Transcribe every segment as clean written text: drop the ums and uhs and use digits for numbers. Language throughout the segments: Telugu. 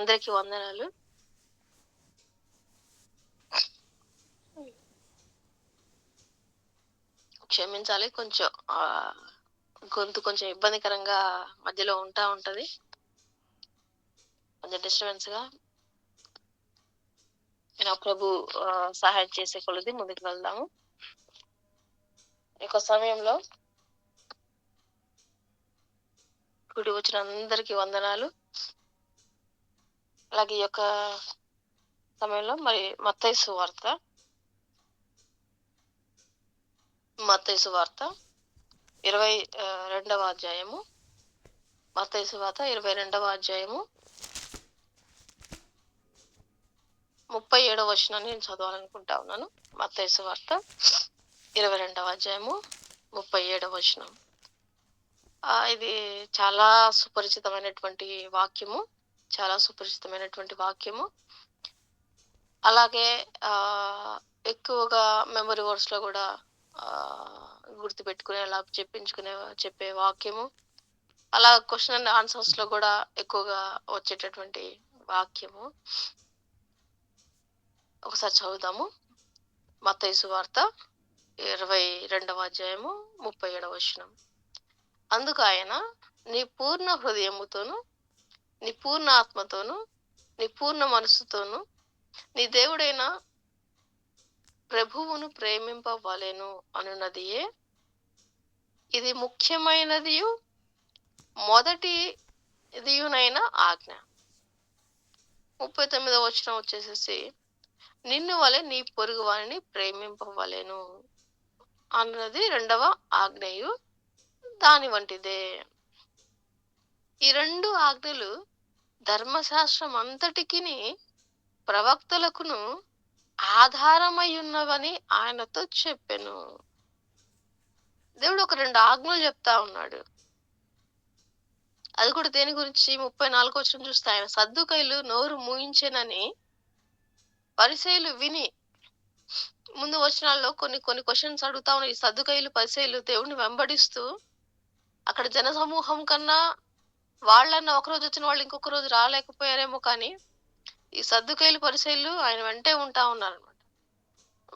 అందరికీ వందనాలు. క్షమించాలి. కొంచెం గొంతు కొంచెం ఇబ్బందికరంగా మధ్యలో ఉంటది. కొంచెం డిస్టర్బెన్స్‌గా. ప్రభు సహాయం చేసే కొలది ముందుకు వెళ్దాము. ఈ సమయంలో కూడి వచ్చిన అందరికీ వందనాలు. అలాగే ఈ యొక్క సమయంలో మరి మత్తయి సువార్త 22వ అధ్యాయము. మత్తయి సువార్త 22వ అధ్యాయము 37వ వచనాన్ని నేను చదవాలనుకుంటా ఉన్నాను. మత్తయి సువార్త 22వ అధ్యాయము 37వ వచనం. ఇది చాలా సుపరిచితమైనటువంటి వాక్యము. అలాగే ఎక్కువగా మెమరీ వర్డ్స్ లో కూడా గుర్తుపెట్టుకునేలా చెప్పే వాక్యము. అలా క్వశ్చన్ అండ్ ఆన్సర్స్ లో కూడా ఎక్కువగా వచ్చేటటువంటి వాక్యము. ఒకసారి చదువుదాము. మత్తయి సువార్త 22వ అధ్యాయము 37వ వచనం. అందుకు ఆయన, నీ పూర్ణ హృదయముతోను, నీ పూర్ణ ఆత్మతోను, నీ పూర్ణ మనస్సుతోను నీ దేవుడైన ప్రభువును ప్రేమింపవలెను అనున్నదియే ఇది ముఖ్యమైనదియు మొదటిదియునైన ఆజ్ఞ. 39వ వచనం వచ్చేసేసి, నిన్ను వలె నీ పొరుగు వారిని ప్రేమింపవలెను అన్నది రెండవ ఆజ్ఞయు దాని వంటిదే. ఈ రెండు ఆజ్ఞలు ధర్మశాస్త్రం అంతటికి ప్రవక్తలకును ఆధారమై ఉన్నవని ఆయనతో చెప్పెను. దేవుడు ఒక రెండు ఆజ్ఞలు చెప్తా ఉన్నాడు. అది కూడా దేని గురించి? 34వ వచనం చూస్తే, ఆయన సద్దుకైలు నోరు మూయించెనని పరిసయ్యులు విని, ముందు వచనాల్లో కొన్ని క్వశ్చన్స్ అడుగుతా ఉన్నాయి. ఈ సద్దుకైలు పరిసయ్యులు దేవుడిని వెంబడిస్తూ అక్కడ జన సమూహం కన్నా వాళ్ళన్న ఒకరోజు వచ్చిన వాళ్ళు ఇంకొక రోజు రాలేకపోయారేమో, కానీ ఈ సద్దుకైలు పరిసయ్యులు ఆయన వెంటే ఉంటా ఉన్నారు.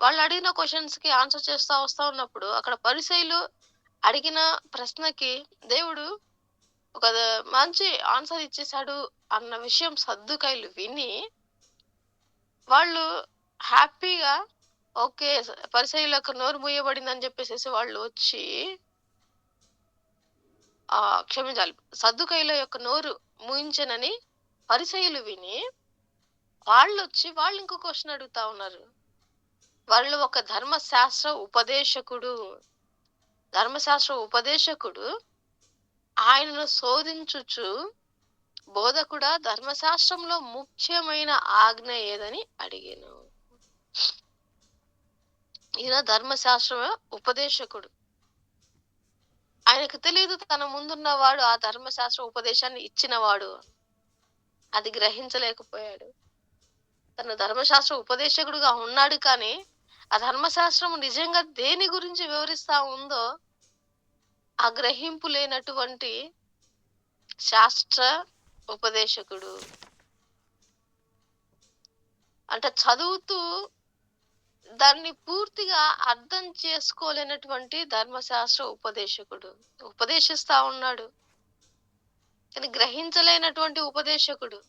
వాళ్ళు అడిగిన క్వశ్చన్స్ కి ఆన్సర్ చేస్తా వస్తా ఉన్నప్పుడు అక్కడ పరిసయ్యులు అడిగిన ప్రశ్నకి దేవుడు ఒక మంచి ఆన్సర్ ఇచ్చేశాడు అన్న విషయం సద్దుకైలు విని వాళ్ళు హ్యాపీగా, ఓకే పరిసయ్యులకు నోరు మూయబడిందని చెప్పేసి వాళ్ళు వచ్చి క్షమించాలి, సద్దుకైల యొక్క నోరు మూయించనని పరిసయ్యులు విని వాళ్ళు వచ్చి వాళ్ళు ఇంకో క్వశ్చన్ అడుగుతా ఉన్నారు. వాళ్ళు ఒక ధర్మశాస్త్ర ఉపదేశకుడు ఆయనను శోధించుచు, బోధకుడా ధర్మశాస్త్రంలో ముఖ్యమైన ఆజ్ఞ ఏదని అడిగాను. ఈయన ధర్మశాస్త్ర ఉపదేశకుడు. ఆయనకు తెలియదు తన ముందున్నవాడు ఆ ధర్మశాస్త్ర ఉపదేశాన్ని ఇచ్చినవాడు. అది గ్రహించలేకపోయాడు. తన ధర్మశాస్త్ర ఉపదేశకుడుగా ఉన్నాడు, కానీ ఆ ధర్మశాస్త్రం నిజంగా దేని గురించి వివరిస్తా ఉందో ఆ గ్రహింపు లేనటువంటి శాస్త్ర ఉపదేశకుడు. అంటే చదువుతూ దాన్ని పూర్తిగా అర్థం చేసుకోలేనటువంటి ధర్మశాస్త్ర ఉపదేశకుడు. ఉపదేశిస్తా ఉన్నాడు కానీ గ్రహించలేనటువంటి ఉపదేశకుడు.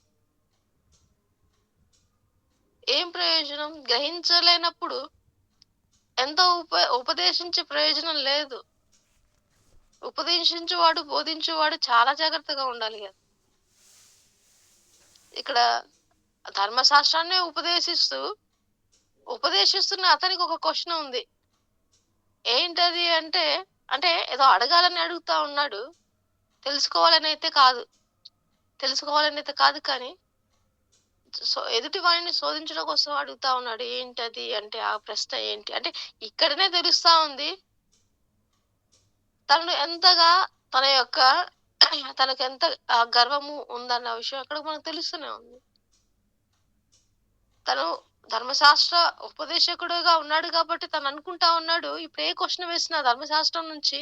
ఏం ప్రయోజనం? గ్రహించలేనప్పుడు ఎంత ఉపదేశించే ప్రయోజనం లేదు. ఉపదేశించేవాడు, బోధించేవాడు చాలా జాగ్రత్తగా ఉండాలి కదా. ఇక్కడ ధర్మశాస్త్రాన్ని ఉపదేశిస్తున్న అతనికి ఒక క్వశ్చన్ ఉంది. ఏంటది అంటే ఏదో అడగాలని అడుగుతా ఉన్నాడు. తెలుసుకోవాలని అయితే కాదు, కానీ ఎదుటి వాడిని శోధించడం కోసం అడుగుతా ఉన్నాడు. ఏంటది అంటే ఆ ప్రశ్న ఏంటి అంటే ఇక్కడనే తెలుస్తా ఉంది తనను ఎంతగా తనకు ఎంత గర్వము ఉందన్న విషయం అక్కడ మనకు తెలుస్తూనే ఉంది. తను ధర్మశాస్త్ర ఉపదేశకుడుగా ఉన్నాడు కాబట్టి తను అనుకుంటా ఉన్నాడు, ఇప్పుడు ఏ క్వశ్చన్ వేసినా ధర్మశాస్త్రం నుంచి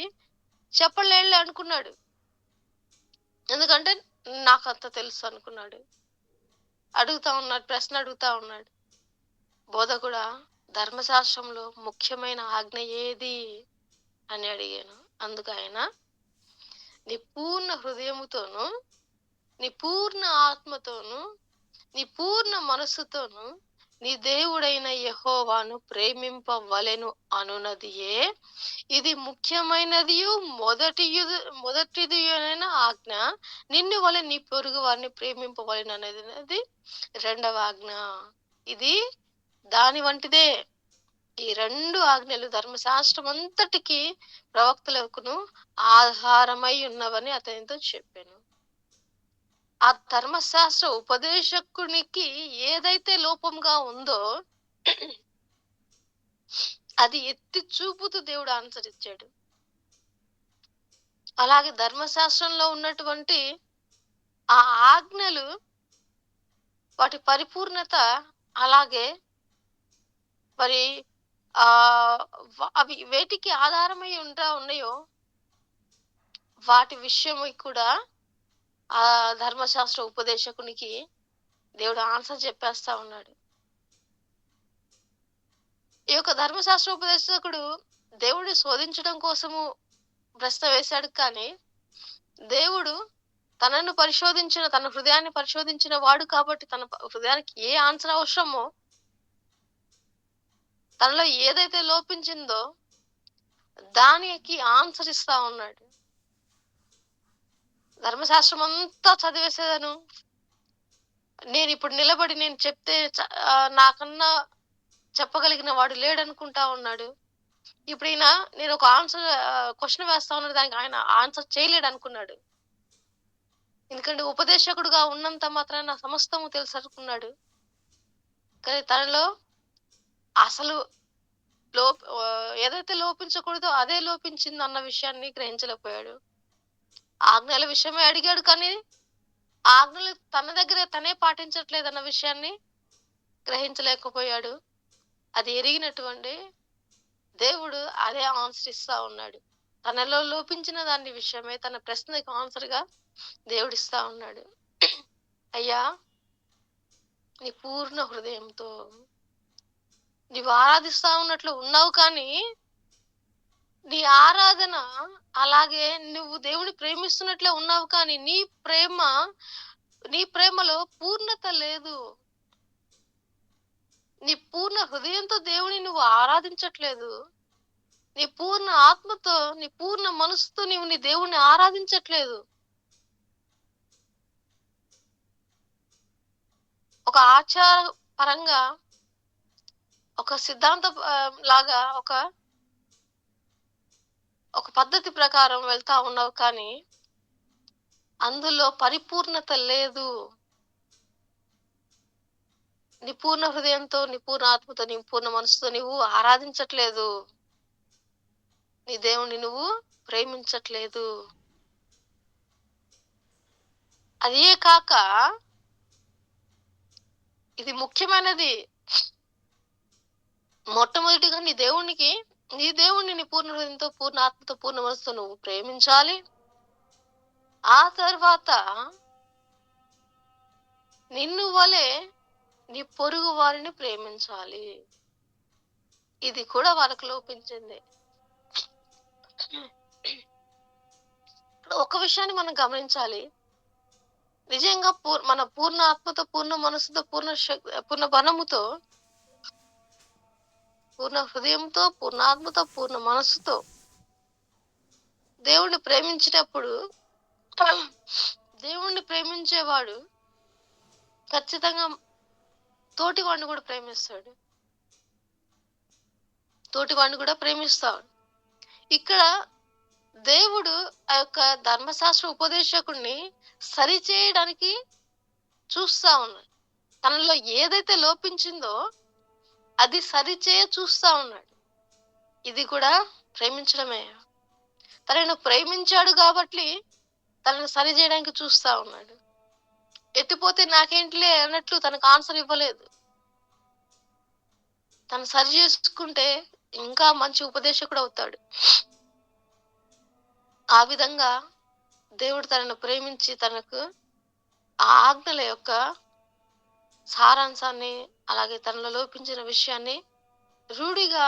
చెప్పలేళ్ళే అనుకున్నాడు. ఎందుకంటే నాకు అంత తెలుసు అనుకున్నాడు. ప్రశ్న అడుగుతా ఉన్నాడు. బోధకుడా, ధర్మశాస్త్రంలో ముఖ్యమైన ఆజ్ఞ ఏది అని అడిగాను. అందుకాయన, నీ పూర్ణ హృదయముతోను, నీ పూర్ణ ఆత్మతోను, నీ పూర్ణ మనస్సుతోను నీ దేవుడైన యెహోవాను ప్రేమింపవలెను అనునదియే ఇది ముఖ్యమైనదియు మొదటిదియునైన ఆజ్ఞ. నిన్ను వలె నీ పొరుగు వారిని ప్రేమింపవలెను అనేది రెండవ ఆజ్ఞ. ఇది దాని వంటిదే. ఈ 2 ఆజ్ఞలు ధర్మశాస్త్రం అంతటికి ప్రవక్తలకును ఆధారమై ఉన్నవని అతనితో చెప్పాను. ఆ ధర్మశాస్త్ర ఉపదేశకునికి ఏదైతే లోపంగా ఉందో అది ఎత్తి చూపుతూ దేవుడు ఆన్సర్ ఇచ్చాడు. అలాగే ధర్మశాస్త్రంలో ఉన్నటువంటి ఆ ఆజ్ఞలు, వాటి పరిపూర్ణత, అలాగే మరి అవి వేటికి ఆధారమై ఉన్నాయో వాటి విషయమై కూడా ఆ ధర్మశాస్త్ర ఉపదేశకునికి దేవుడు ఆన్సర్ చెప్పేస్తా ఉన్నాడు. ఈ యొక్క ధర్మశాస్త్ర ఉపదేశకుడు దేవుడిని శోధించడం కోసము ప్రశ్న వేశాడు, కానీ దేవుడు తన హృదయాన్ని పరిశోధించిన వాడు కాబట్టి తన హృదయానికి ఏ ఆన్సర్ అవసరమో, తనలో ఏదైతే లోపించిందో దానికి ఆన్సర్ ఇస్తా ఉన్నాడు. ధర్మశాస్త్రం అంతా చదివేసేదను, నేను ఇప్పుడు నిలబడి నేను చెప్తే నాకన్నా చెప్పగలిగిన వాడు లేడనుకుంటా ఉన్నాడు. ఇప్పుడు ఈయన నేను ఒక క్వశ్చన్ వేస్తా ఉన్నాడు, దానికి ఆయన ఆన్సర్ చేయలేడు అనుకున్నాడు. ఎందుకంటే ఉపదేశకుడుగా ఉన్నంత మాత్రాన సమస్తము తెలుసు అనుకున్నాడు. కానీ తనలో అసలు ఏదైతే లోపించకూడదో అదే లోపించింది అన్న విషయాన్ని గ్రహించలేకపోయాడు. ఆజ్ఞల విషయమే అడిగాడు, కానీ ఆజ్ఞలు తన దగ్గరే తనే పాటించట్లేదన్న విషయాన్ని గ్రహించలేకపోయాడు. అది ఎరిగినటువంటి దేవుడు అదే ఆన్సర్ ఇస్తా ఉన్నాడు. తనలో లోపించిన దాని విషయమే తన ప్రశ్నకు ఆన్సర్ గా దేవుడిస్తా ఉన్నాడు. అయ్యా, నీ పూర్ణ హృదయంతో నీవు ఆరాధిస్తా ఉన్నట్లు ఉన్నావు, కానీ నీ ఆరాధన, అలాగే నువ్వు దేవుని ప్రేమిస్తున్నట్లే ఉన్నావు, కానీ నీ ప్రేమలో పూర్ణత లేదు. నీ పూర్ణ హృదయంతో దేవుని నువ్వు ఆరాధించట్లేదు. నీ పూర్ణ ఆత్మతో, నీ పూర్ణ మనసుతో నీవు నీ దేవుణ్ణి ఆరాధించట్లేదు. ఒక ఆచార పరంగా, ఒక సిద్ధాంత లాగా, ఒక పద్ధతి ప్రకారం వెళ్తా ఉన్నావు, కానీ అందులో పరిపూర్ణత లేదు. నీ పూర్ణ హృదయంతో, నీ పూర్ణ ఆత్మతో, నీ పూర్ణ మనసుతో నువ్వు ఆరాధించట్లేదు. నీ దేవుణ్ణి నువ్వు ప్రేమించట్లేదు. అదే కాక ఇది ముఖ్యమైనది. మొట్టమొదటిగా నీ దేవుణ్ణి నీ పూర్ణ హృదయంతో, పూర్ణ ఆత్మతో, పూర్ణ మనసుతో నువ్వు ప్రేమించాలి. ఆ తర్వాత నిన్ను వలె నీ పొరుగు వారిని ప్రేమించాలి. ఇది కూడా వాళ్ళకు లోపించింది. ఒక విషయాన్ని మనం గమనించాలి. నిజంగా మన పూర్ణ ఆత్మతో, పూర్ణ మనసుతో, పూర్ణ బలముతో, పూర్ణ హృదయంతో, పూర్ణ ఆత్మతో, పూర్ణ మనస్సుతో దేవుణ్ణి ప్రేమించినప్పుడు, దేవుణ్ణి ప్రేమించేవాడు ఖచ్చితంగా తోటివాడిని కూడా ప్రేమిస్తాడు. తోటివాడిని కూడా ప్రేమిస్తాడు. ఇక్కడ దేవుడు ఆ యొక్క ధర్మశాస్త్ర ఉపదేశకుడిని సరిచేయడానికి చూస్తా ఉన్నాడు. తనలో ఏదైతే లోపించిందో అది సరిచేయ చూస్తా ఉన్నాడు. ఇది కూడా ప్రేమించడమే. తనను ప్రేమించాడు కాబట్టి తనను సరి చేయడానికి చూస్తా ఉన్నాడు. ఎత్తిపోతే నాకేంటిలే అన్నట్లు తనకు ఆన్సర్ ఇవ్వలేదు. తను సరి చేసుకుంటే ఇంకా మంచి ఉపదేశకుడు అవుతాడు. ఆ విధంగా దేవుడు తనను ప్రేమించి తనకు ఆ ఆజ్ఞల యొక్క సారాంశాన్ని, అలాగే తనలో లోపించిన విషయాన్ని రూఢిగా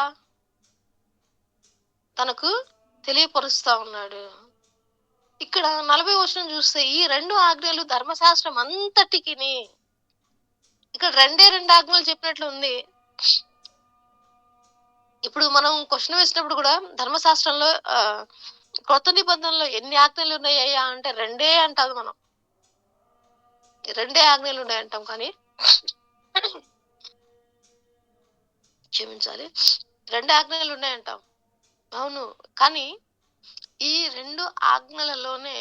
తనకు తెలియపరుస్తా ఉన్నాడు. ఇక్కడ 40 వచనం చూస్తే ఈ 2 ఆజ్ఞలు ధర్మశాస్త్రం అంతటికిని, ఇక్కడ 2 ఆజ్ఞలు చెప్పినట్లు ఉంది. ఇప్పుడు మనం క్వశ్చన్ వేసినప్పుడు కూడా ధర్మశాస్త్రంలో కొత్త నిబంధనలో ఎన్ని ఆజ్ఞలు ఉన్నాయ్యా అంటే 2 అంటాం మనం. 2 ఆజ్ఞలు ఉన్నాయంటాం. కానీ క్షమించాలి, 2 ఆజ్ఞలు ఉన్నాయంటాం. అవును, కానీ ఈ 2 ఆజ్ఞలలోనే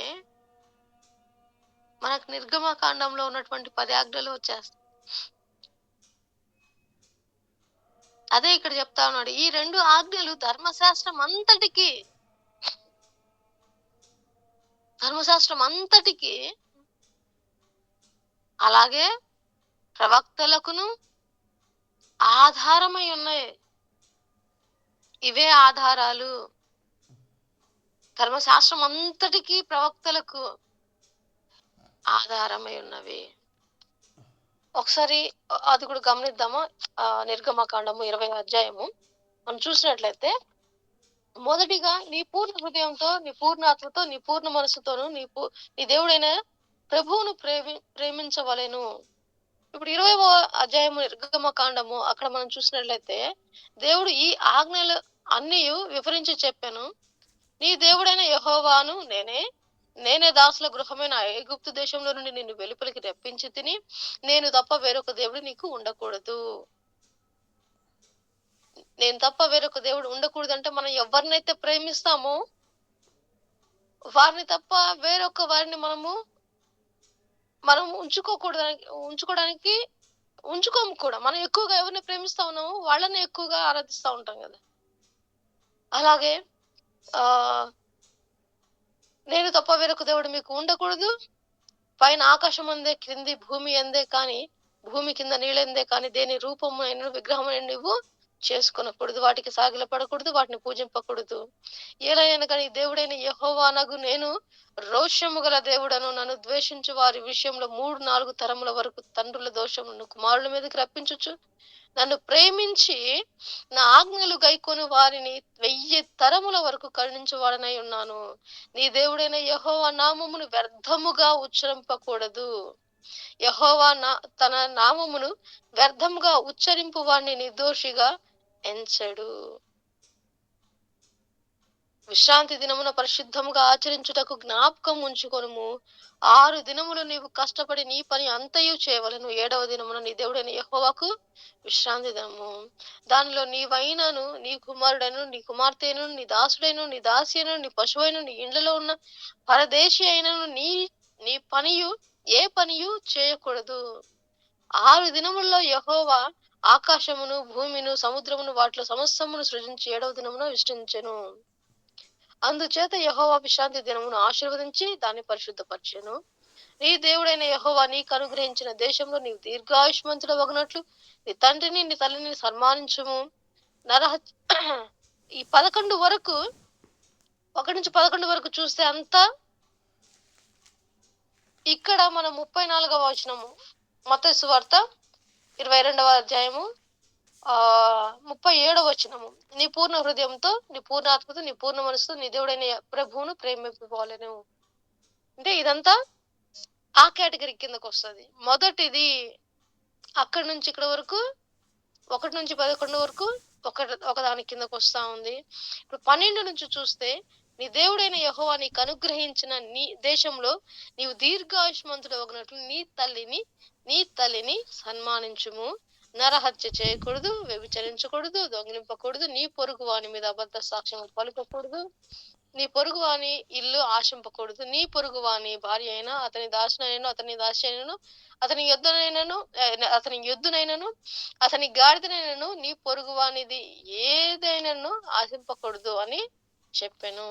మనకు నిర్గమకాండంలో ఉన్నటువంటి 10 ఆజ్ఞలు వచ్చేస్తాయి. అదే ఇక్కడ చెప్తా ఉన్నాడు, ఈ 2 ఆజ్ఞలు ధర్మశాస్త్రం అంతటికి అలాగే ప్రవక్తలకును ఆధారమై ఉన్నాయి. ఇవే ఆధారాలు ధర్మశాస్త్రం అంతటికి ప్రవక్తలకు ఆధారమై ఉన్నవి. ఒకసారి అది కూడా గమనిద్దామా? నిర్గమకాండము 20వ అధ్యాయము మనం చూసినట్లయితే, మొదటిగా నీ పూర్ణ హృదయంతో, నీ పూర్ణ ఆత్మతో, నీ పూర్ణ మనసుతోను నీ దేవుడైన ప్రభువును ప్రేమించవలెను. ఇప్పుడు 20వ అధ్యాయము నిర్గమకాండము అక్కడ మనం చూసినట్లయితే, దేవుడు ఈ ఆజ్ఞలు అన్నీ వివరించి చెప్పాను. నీ దేవుడైన యెహోవాను నేనే దాసుల గృహమైన ఐగుప్తు దేశంలో నుండి నిన్ను వెలుపలికి రప్పించి తిని, నేను తప్ప వేరొక దేవుడు నీకు ఉండకూడదు. నేను తప్ప వేరొక దేవుడు ఉండకూడదు అంటే, మనం ఎవరినైతే ప్రేమిస్తామో వారిని తప్ప వేరొక వారిని మనం ఉంచుకోము కూడా. మనం ఎక్కువగా ఎవరిని ప్రేమిస్తా ఉన్నామో వాళ్ళని ఎక్కువగా ఆరాధిస్తూ ఉంటాం కదా. అలాగే నేను తప్ప వేరొక దేవుడు మీకు ఉండకూడదు. పైన ఆకాశం అందే, క్రింది భూమి అందే కానీ, భూమి కింద నీళ్ళందే కానీ దేని రూపమైన విగ్రహమైన నువ్వు చేసుకొనకూడదు. వాటికి సాగిలపడకూడదు, వాటిని పూజింపకూడదు. ఏలైనా కానీ దేవుడైన యెహోవానగు నేను రోషము గల దేవుడను. నన్ను ద్వేషించు వారి విషయంలో 3-4 తరముల వరకు తండ్రుల దోషములను కుమారుల మీదకి రప్పించొచ్చు. నన్ను ప్రేమించి నా ఆజ్ఞలు గైకొని వారిని 1000 తరముల వరకు కరుణించువాడనై ఉన్నాను. నీ దేవుడైన యెహోవా నామమును వ్యర్థముగా ఉచ్చరింపకూడదు. యెహోవా తన నామమును వ్యర్థముగా ఉచ్చరింపు వారిని నిర్దోషిగా ఎంచడు. విశ్రాంతి దినమున పరిశుద్ధముగా ఆచరించుటకు జ్ఞాపకం ఉంచుకొనుము. 6 దినములు నీవు కష్టపడి నీ పని అంతయు చేయవలెను. 7వ దినమున నీ దేవుడైన యెహోవాకు విశ్రాంతి దినము. దానిలో నీవైనను, నీ కుమారుడైనను, నీ కుమార్తెను, నీ దాసుడైనను, నీ దాసి అయినను, నీ పశువైనను, నీ ఇండ్లలో ఉన్న పరదేశి అయినను నీ పనియు ఏ పనియు చేయకూడదు. 6 దినముల్లో యెహోవా ఆకాశమును, భూమిను, సముద్రమును, వాటిలో సమస్తమును సృజించి 7వ దినమున విశ్రమించెను. అందుచేత యెహోవా విశ్రాంతి దినమును ఆశీర్వదించి దాన్ని పరిశుద్ధపరిచెను. నీ దేవుడైన యెహోవా నీకు అనుగ్రహించిన దేశంలో నీవు దీర్ఘాయుష్మంతుడు వగునట్లు నీ తండ్రిని నీ తల్లిని సన్మానించుము. ఈ 11 వరకు, 1 నుంచి 11 వరకు చూస్తే అంతా ఇక్కడ మనం 34వ వచనము మత్తయి సువార్త 22వ అధ్యాయము 37వ వచనము, నీ పూర్ణ హృదయంతో, నీ పూర్ణ ఆత్మతో, నీ పూర్ణ మనసుతో నీ దేవుడైన ప్రభువును ప్రేమింపవాలెను. అంటే ఇదంతా ఆ కేటగిరీ కిందకు వస్తుంది. మొదటిది అక్కడి నుంచి ఇక్కడ వరకు 1 నుంచి 11 వరకు ఒక దాని కిందకు వస్తా ఉంది. ఇప్పుడు 12 నుంచి చూస్తే, నీ దేవుడైన యెహోవా నీకు అనుగ్రహించిన నీ దేశంలో నీవు దీర్ఘాయుష్మంతుడు వగినట్లు నీ తల్లిని సన్మానించుము. నరహత్య చేయకూడదు, వ్యభిచరించకూడదు, దొంగిలింపకూడదు, నీ పొరుగు వాని మీద అబద్ధ సాక్ష్యం పలుకకూడదు, నీ పొరుగు వాని ఇల్లు ఆశింపకూడదు, నీ పొరుగు వాని భార్య అయినా, అతని దాసునైనను, అతని దాసి అయినను, అతని యుద్ధనైనను, అతని గాడిదనైనను, నీ పొరుగు వానిది ఏదైనాను ఆశింపకూడదు అని చెప్పాను.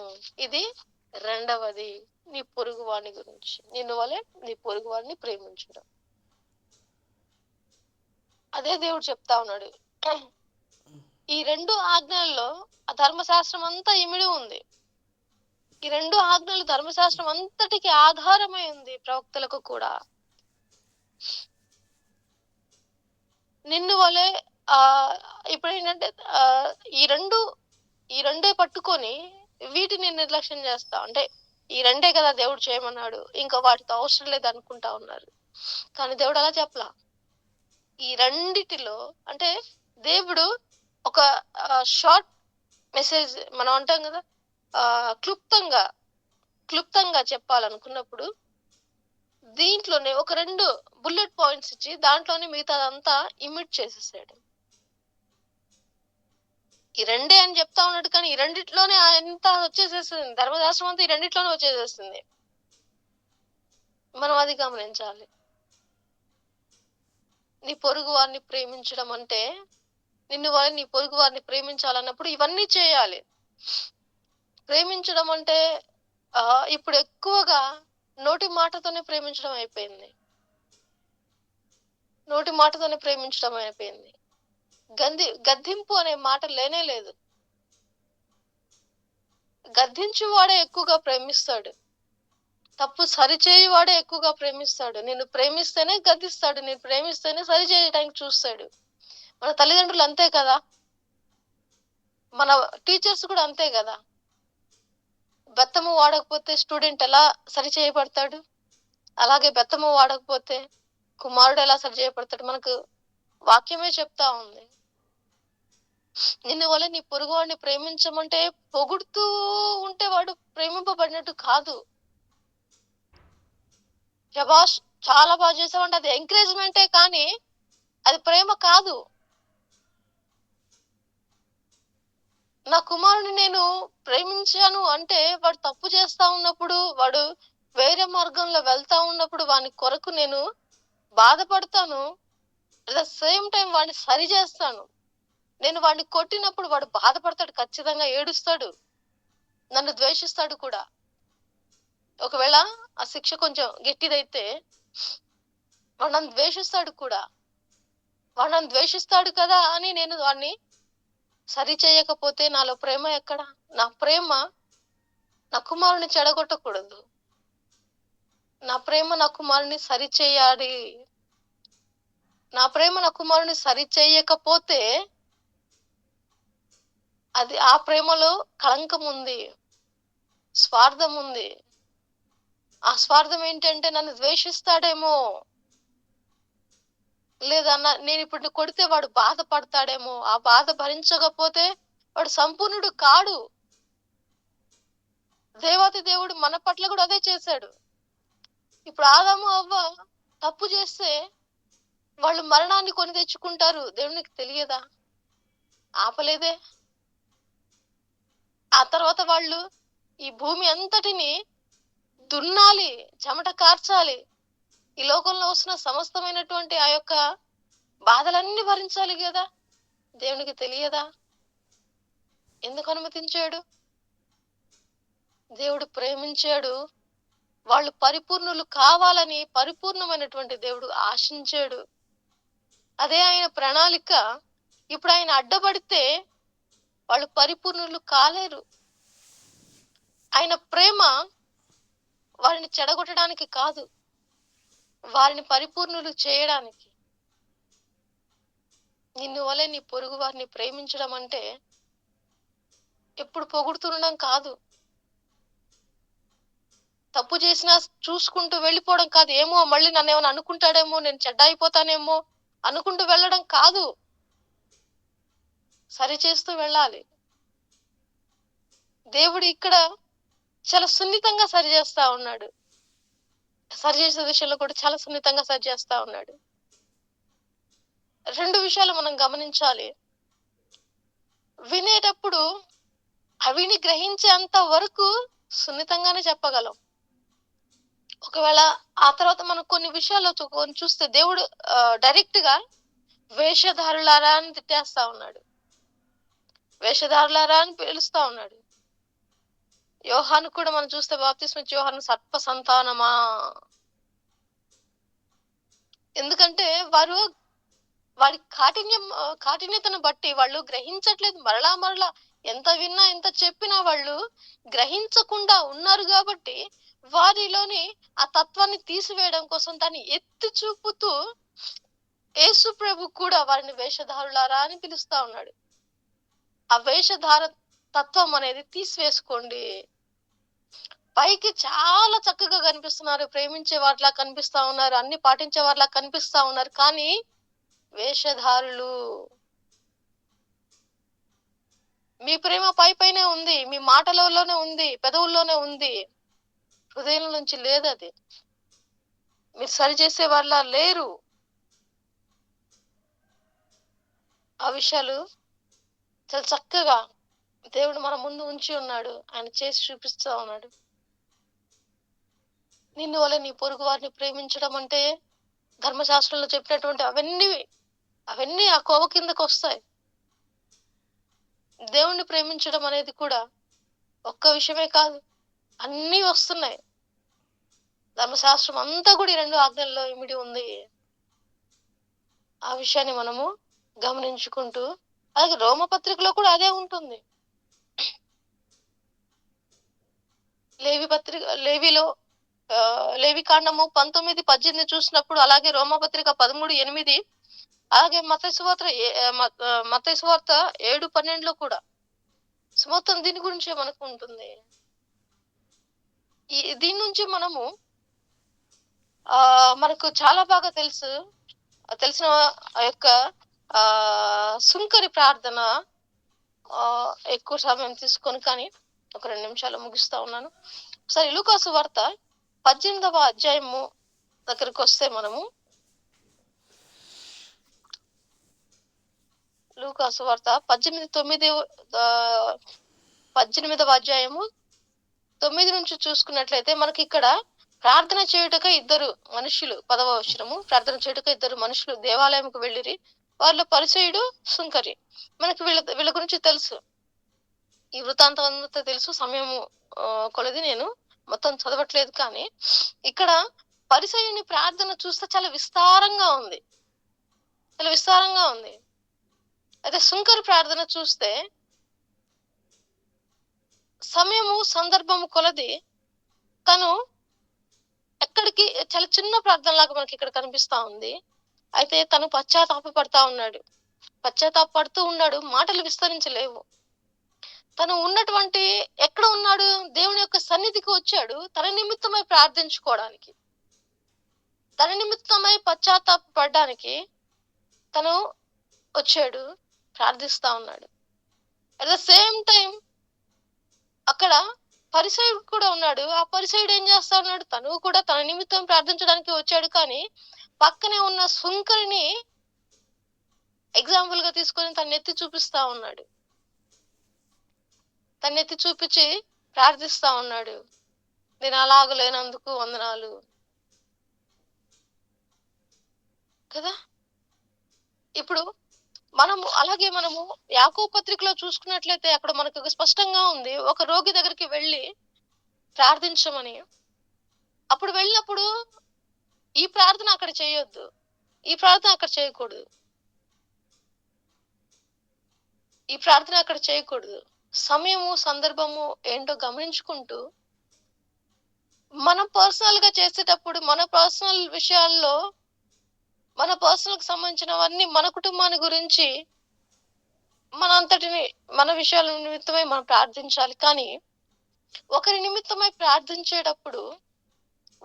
ఇది రెండవది, నీ పొరుగు వాని గురించి. నిన్ను వలె నీ పొరుగు వాడిని ప్రేమించడం. అదే దేవుడు చెప్తా ఉన్నాడు. ఈ 2 ఆజ్ఞల్లో ఆ ధర్మశాస్త్రం అంతా ఇమిడి ఉంది. ఈ 2 ఆజ్ఞలు ధర్మశాస్త్రం అంతటికి ఆధారమై ఉంది, ప్రవక్తలకు కూడా. నిన్ను వలె ఆహ్, ఇప్పుడేంటంటే ఆహ్, ఈ 2 ఈ రెండే పట్టుకొని వీటిని నిర్లక్ష్యం చేస్తా. అంటే ఈ రెండే కదా దేవుడు చేయమన్నాడు. ఇంకా వాటితో అవసరం లేదనుకుంటా ఉన్నారు. కానీ దేవుడు అలా చెప్పలా. ఈ రెండిటిలో అంటే దేవుడు ఒక షార్ట్ మెసేజ్ మనం అంటాం గదా! క్లుప్తంగా, క్లుప్తంగా చెప్పాలనుకున్నప్పుడు దీంట్లోనే ఒక 2 బుల్లెట్ పాయింట్స్ ఇచ్చి దాంట్లోనే మిగతాదంతా ఇమిట్ చేసేసాడు. ఈ రెండే అని చెప్తా ఉన్నాడు కానీ ఈ రెండిట్లోనే అంతా వచ్చేసేసింది. ధర్మశాస్త్రం అంతా ఈ రెండిట్లోనే వచ్చేసేసింది. మనం అది గమనించాలి. నీ పొరుగు వారిని ప్రేమించడం అంటే, నిన్ను వలె నీ పొరుగు వారిని ప్రేమించాలన్నప్పుడు ఇవన్నీ చేయాలి. ప్రేమించడం అంటే ఇప్పుడు ఎక్కువగా నోటి మాటతోనే ప్రేమించడం అయిపోయింది. నోటి మాటతోనే ప్రేమించడం అయిపోయింది. గద్దింపు అనే మాట లేనే లేదు. గద్దించువాడే ఎక్కువగా ప్రేమిస్తాడు. తప్పు సరిచేయువాడే ఎక్కువగా ప్రేమిస్తాడు. నిన్ను ప్రేమిస్తేనే గద్దిస్తాడు. నిన్ను ప్రేమిస్తేనే సరిచేయడానికి చూస్తాడు. మన తల్లిదండ్రులు అంతే కదా! మన టీచర్స్ కూడా అంతే గదా! బెత్తము వాడకపోతే స్టూడెంట్ ఎలా సరిచేయబడతాడు? అలాగే బెత్తము వాడకపోతే కుమారుడు ఎలా సరిచేయబడతాడు? మనకు వాక్యమే చెప్తా ఉంది. నిన్ను వలె నీ పొరుగువాడిని ప్రేమించమంటే పొగుడుతూ ఉంటే వాడు ప్రేమింపబడినట్టు కాదు. శభాష్! చాలా బా చేసావంటే అది ఎంకరేజ్‌మెంటే కానీ అది ప్రేమ కాదు. నా కుమారుడిని నేను ప్రేమించాను అంటే వాడు తప్పు చేస్తా ఉన్నప్పుడు, వాడు వేరే మార్గంలో వెళ్తా ఉన్నప్పుడు వాని కొరకు నేను బాధపడతాను. అట్ ద సేమ్ టైమ్ వాడిని సరి చేస్తాను. నేను వాడిని కొట్టినప్పుడు వాడు బాధపడతాడు. ఖచ్చితంగా ఏడుస్తాడు. నన్ను ద్వేషిస్తాడు కూడా. ఒకవేళ ఆ శిక్ష కొంచెం గట్టిదైతే వాడు నన్ను ద్వేషిస్తాడు కూడా. వాడు నన్ను ద్వేషిస్తాడు కదా అని నేను వాడిని సరి చేయకపోతే నాలో ప్రేమ ఎక్కడ? నా ప్రేమ నా కుమారుడిని చెడగొట్టకూడదు. నా ప్రేమ నా కుమారుడిని సరిచేయాలి. నా ప్రేమ నా కుమారుడిని సరిచేయకపోతే అది ఆ ప్రేమలో కళంకం ఉంది. స్వార్థం ఉంది. ఆ స్వార్థం ఏంటంటే నన్ను ద్వేషిస్తాడేమో! లేదా నేనిప్పుడు కొడితే వాడు బాధపడతాడేమో! ఆ బాధ భరించకపోతే వాడు సంపూర్ణుడు కాడు. దేవాతి దేవుడు మన పట్ల కూడా అదే చేశాడు. ఇప్పుడు ఆదాము, అవ్వ తప్పు చేస్తే వాళ్ళు మరణాన్ని కొని తెచ్చుకుంటారు. దేవునికి తెలియదా? ఆపలేదే. ఆ తర్వాత వాళ్ళు ఈ భూమి అంతటిని దున్నాలి, చెమట కార్చాలి. ఈ లోకంలో వస్తున్న సమస్తమైనటువంటి ఆ యొక్క బాధలన్నీ భరించాలి గదా! దేవునికి తెలియదా? ఎందుకు అనుమతించాడు? దేవుడు ప్రేమించాడు. వాళ్ళు పరిపూర్ణులు కావాలని పరిపూర్ణమైనటువంటి దేవుడు ఆశించాడు. అదే ఆయన ప్రణాళిక. ఇప్పుడు ఆయన అడ్డబడితే వాళ్ళు పరిపూర్ణులు కాలేరు. ఆయన ప్రేమ వారిని చెడగొట్టడానికి కాదు. వారిని పరిపూర్ణులు చేయడానికి. నిన్ను వలె నీ పొరుగు వారిని ప్రేమించడం అంటే ఎప్పుడు పొగుడుతుండడం కాదు. తప్పు చేసినా చూసుకుంటూ వెళ్ళిపోవడం కాదు. ఏమో మళ్ళీ నన్నేమైనా అనుకుంటాడేమో, నేను చెడ్డ అయిపోతానేమో అనుకుంటూ వెళ్ళడం కాదు. సరిచేస్తూ వెళ్ళాలి. దేవుడు ఇక్కడ చాలా సున్నితంగా సరిచేస్తా ఉన్నాడు. సరిచేసే విషయంలో కూడా చాలా సున్నితంగా సరిచేస్తా ఉన్నాడు. 2 విషయాలు మనం గమనించాలి. వినేటప్పుడు విని గ్రహించేంత వరకు సున్నితంగానే చెప్పగలం. ఒకవేళ ఆ తర్వాత మనం కొన్ని విషయాల్లో చూస్తే దేవుడు డైరెక్ట్‌గా వేషధారులారా అని తిట్టేస్తా ఉన్నాడు. వేషధారులారా అని పిలుస్తా ఉన్నాడు. యోహాను కూడా మనం చూస్తే బాప్తిస్మ ఇచ్చే యోహాను సర్ప సంతానమా! ఎందుకంటే వారి కాఠిన్యతను బట్టి వాళ్ళు గ్రహించట్లేదు. మరలా మరలా ఎంత విన్నా, ఎంత చెప్పినా వాళ్ళు గ్రహించకుండా ఉన్నారు గాబట్టి, వారిలోని ఆ తత్వాన్ని తీసివేయడం కోసం దాన్ని ఎత్తి చూపుతూ యేసు ప్రభు కూడా వారిని వేషధారులారా అని పిలుస్తా ఉన్నాడు. ఆ వేషధార తత్వం అనేది తీసివేసుకోండి. పైకి చాలా చక్కగా కనిపిస్తున్నారు, ప్రేమించే వారిలా కనిపిస్తా ఉన్నారు, అన్ని పాటించే వారిలా కనిపిస్తా ఉన్నారు, కానీ వేషధారులు. మీ ప్రేమ పైనే ఉంది, మీ మాటలలోనే ఉంది, పెదవుల్లోనే ఉంది, హృదయం నుంచి లేదు. అది మీరు సరి చేసే వాళ్ళ లేరు. ఆ విషయాలు చాలా చక్కగా దేవుడు మన ముందు ఉంచి ఉన్నాడు, ఆయన చేసి చూపిస్తా ఉన్నాడు. నిన్ను వల్ల నీ పొరుగు వారిని ప్రేమించడం అంటే ధర్మశాస్త్రంలో చెప్పినటువంటి అవన్నీ ఆ కోవ కిందకు వస్తాయి. దేవుణ్ణి ప్రేమించడం అనేది కూడా ఒక్క విషయమే కాదు, అన్నీ వస్తున్నాయి. ధర్మశాస్త్రం అంతా కూడా ఈ 2 ఆజ్ఞల్లో ఇమిడి ఉంది. ఆ విషయాన్ని మనము గమనించుకుంటూ, అలాగే రోమపత్రికలో కూడా అదే ఉంటుంది. లేవిలో లేవి కాండము 19:18 చూసినప్పుడు, అలాగే రోమపత్రిక 13:8, అలాగే మత్తయి సువార్త 7:12 కూడా మొత్తం దీని గురించే మనకు ఉంటుంది. దీని నుంచి మనకు చాలా బాగా తెలిసిన ఆ యొక్క సుంకరి ప్రార్థన ఎక్కువ సమయం తీసుకొని, కానీ ఒక 2 నిమిషాలు ముగిస్తా ఉన్నాను. ఒకసారి లూకాసు వార్త 18వ అధ్యాయము దగ్గరికి వస్తే, మనము లూకాసు వార్త 18వ అధ్యాయము 9 నుంచి చూసుకున్నట్లయితే, మనకి ఇక్కడ ప్రార్థన చేయుటక 2 మనుషులు, 10వ వచనము, ప్రార్థన చేయుటక 2 మనుషులు దేవాలయంకు వెళ్ళిరి, వాళ్ళ పరిసయుడు సుంకరి. మనకి వీళ్ళ గురించి తెలుసు, ఈ వృత్తాంతం అంతా తెలుసు. సమయము కొలది నేను మొత్తం చదవట్లేదు, కానీ ఇక్కడ పరిసయుని ప్రార్థన చూస్తే చాలా విస్తారంగా ఉంది. అయితే సుంకరి ప్రార్థన చూస్తే సమయము సందర్భము కొలది తను ఎక్కడికి చాలా చిన్న ప్రార్థన లాగా మనకి ఇక్కడ కనిపిస్తా ఉంది. అయితే తను పశ్చాత్తాపడుతూ ఉన్నాడు, మాటలు విస్తరించలేవు. తను ఉన్నటువంటి ఎక్కడ ఉన్నాడు? దేవుని యొక్క సన్నిధికి వచ్చాడు, తన నిమిత్తమై ప్రార్థించుకోవడానికి, తన నిమిత్తమై పశ్చాత్తాపడడానికి తను వచ్చాడు, ప్రార్థిస్తా ఉన్నాడు. అట్ ద సేమ్ టైం అక్కడ పరిసయుడు కూడా ఉన్నాడు. ఆ పరిసయుడు ఏం చేస్తా ఉన్నాడు? తను కూడా తన నిమిత్తం ప్రార్థించడానికి వచ్చాడు, కానీ పక్కనే ఉన్న సుంకరిని ఎగ్జాంపుల్ గా తీసుకొని తన ఎత్తి చూపిస్తా ఉన్నాడు. తన్నెత్తి చూపించి ప్రార్థిస్తా ఉన్నాడు, నేను అలాగలేనందుకు వందనాలు కదా. ఇప్పుడు మనము యాకోబు పత్రికలో చూసుకున్నట్లయితే, అక్కడ మనకు స్పష్టంగా ఉంది, ఒక రోగి దగ్గరికి వెళ్ళి ప్రార్థించమని. అప్పుడు వెళ్ళినప్పుడు ఈ ప్రార్థన అక్కడ చేయొద్దు, ఈ ప్రార్థన అక్కడ చేయకూడదు. సమయము సందర్భము ఏంటో గమనించుకుంటూ, మనం పర్సనల్ గా చేసేటప్పుడు మన పర్సనల్ విషయాల్లో, మన పర్సనల్ కి సంబంధించినవన్నీ, మన కుటుంబాన్ని గురించి, మన విషయాల నిమిత్తమై మనం ప్రార్థించాలి. కానీ ఒకరి నిమిత్తమై ప్రార్థించేటప్పుడు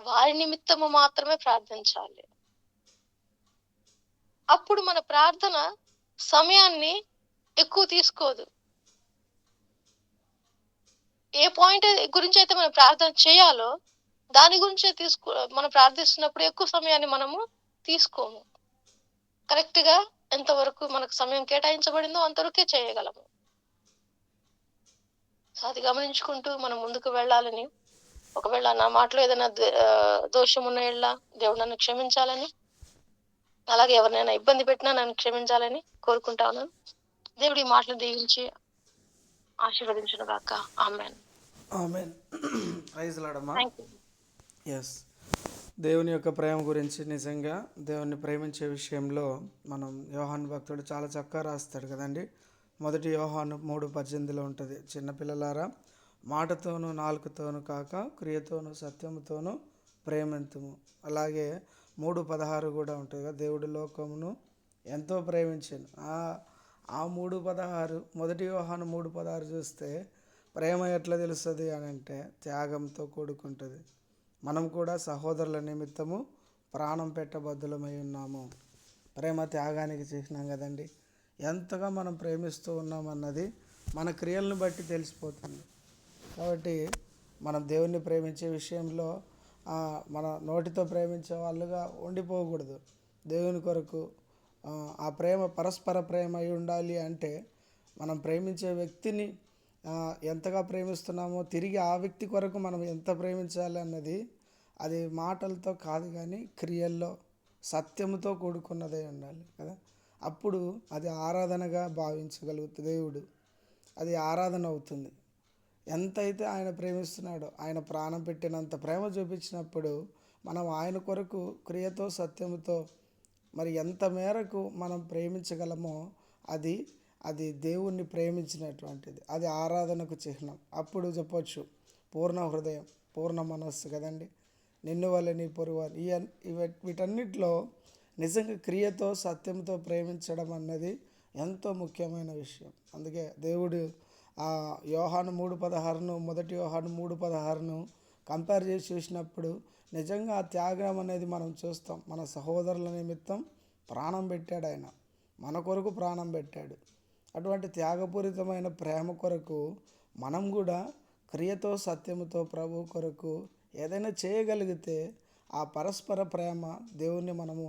వారి నిమిత్తము మాత్రమే ప్రార్థించాలి. అప్పుడు మన ప్రార్థన సమయాన్ని ఎక్కువ తీసుకోదు. ఏ పాయింట్ గురించి అయితే మనం ప్రార్థన చేయాలో దాని గురించే మనం ప్రార్థిస్తున్నప్పుడు ఎక్కువ సమయాన్ని మనము తీసుకోము. కరెక్ట్ గా ఎంతవరకు మనకు సమయం కేటాయించబడిందో అంతవరకే చేయగలము. అది గమనించుకుంటూ మనం ముందుకు వెళ్ళాలని, ఒకవేళ నా మాటలో ఏదైనా దోషం ఉన్న యెడల దేవుడు నన్ను క్షమించాలని, అలాగే ఎవరినైనా ఇబ్బంది పెట్టినా నన్ను క్షమించాలని కోరుకుంటా ఉన్నాను. దేవుడి మాటలు దీవించి ఆశీర్వదించును గాక. ఆమేన్. ఆమేన్. ప్రైజ్ లార్డ్ అమ్మా. ఎస్, దేవుని యొక్క ప్రేమ గురించి, నిజంగా దేవుని ప్రేమించే విషయంలో మనం యోహాను భక్తుడు చాలా చక్కగా రాస్తాడు కదండి. 1 యోహాను 3:18 ఉంటుంది, చిన్నపిల్లలారా మాటతోనూ నాలుకతోనూ కాక క్రియతోనూ సత్యముతోనూ ప్రేమింతుము. అలాగే 3:16 కూడా ఉంటుంది కదా, దేవుడు లోకమును ఎంతో ప్రేమించాను. ఆ 3:16 మొదటి యోహాను 3:16 చూస్తే ప్రేమ ఎట్లా తెలుస్తుంది అని అంటే త్యాగంతో కూడుకుంటుంది. మనం కూడా సహోదరుల నిమిత్తము ప్రాణం పెట్టబద్దులమై ఉన్నాము. ప్రేమ త్యాగానికి చిహ్నం కదండి. ఎంతగా మనం ప్రేమిస్తూ ఉన్నామన్నది మన క్రియలను బట్టి తెలిసిపోతుంది. కాబట్టి మనం దేవుణ్ణి ప్రేమించే విషయంలో మన నోటితో ప్రేమించే వాళ్ళుగా ఉండిపోకూడదు. దేవుని కొరకు ఆ ప్రేమ పరస్పర ప్రేమ అయి ఉండాలి. అంటే మనం ప్రేమించే వ్యక్తిని ఎంతగా ప్రేమిస్తున్నామో తిరిగి ఆ వ్యక్తి కొరకు మనం ఎంత ప్రేమించాలి అన్నది అది మాటలతో కాదు కానీ క్రియల్లో సత్యముతో కూడుకున్నదే ఉండాలి కదా. అప్పుడు అది ఆరాధనగా భావించగలుగుతుంది దేవుడు. అది ఆరాధన అవుతుంది. ఎంతైతే ఆయన ప్రేమిస్తున్నాడో, ఆయన ప్రాణం పెట్టినంత ప్రేమ చూపించినప్పుడు మనం ఆయన కొరకు క్రియతో సత్యముతో మరి ఎంత మేరకు మనం ప్రేమించగలమో అది దేవుణ్ణి ప్రేమించినటువంటిది. అది ఆరాధనకు చిహ్నం. అప్పుడు చెప్పొచ్చు పూర్ణ హృదయం పూర్ణ మనస్సు కదండి. నిన్ను వలె నీ పొరుగువాని వీటన్నిటిలో నిజంగా క్రియతో సత్యంతో ప్రేమించడం అన్నది ఎంతో ముఖ్యమైన విషయం. అందుకే దేవుడు యోహాను 3:16 మొదటి యోహాను 3:16 కంపేర్ చేసి చూసినప్పుడు నిజంగా ఆ త్యాగం అనేది మనం చూస్తాం. మన సహోదరుల నిమిత్తం ప్రాణం పెట్టాడు ఆయన, మన కొరకు ప్రాణం పెట్టాడు. అటువంటి త్యాగపూరితమైన ప్రేమ కొరకు మనం కూడా క్రియతో సత్యముతో ప్రభు కొరకు ఏదైనా చేయగలిగితే ఆ పరస్పర ప్రేమ దేవుణ్ణి మనము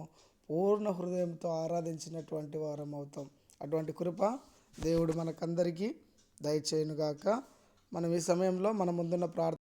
పూర్ణ హృదయంతో ఆరాధించినటువంటి వారం అవుతాం. అటువంటి కృప దేవుడు మనకందరికీ దయచేయునుగాక. మనం ఈ సమయంలో మన ముందున్న ప్రార్థన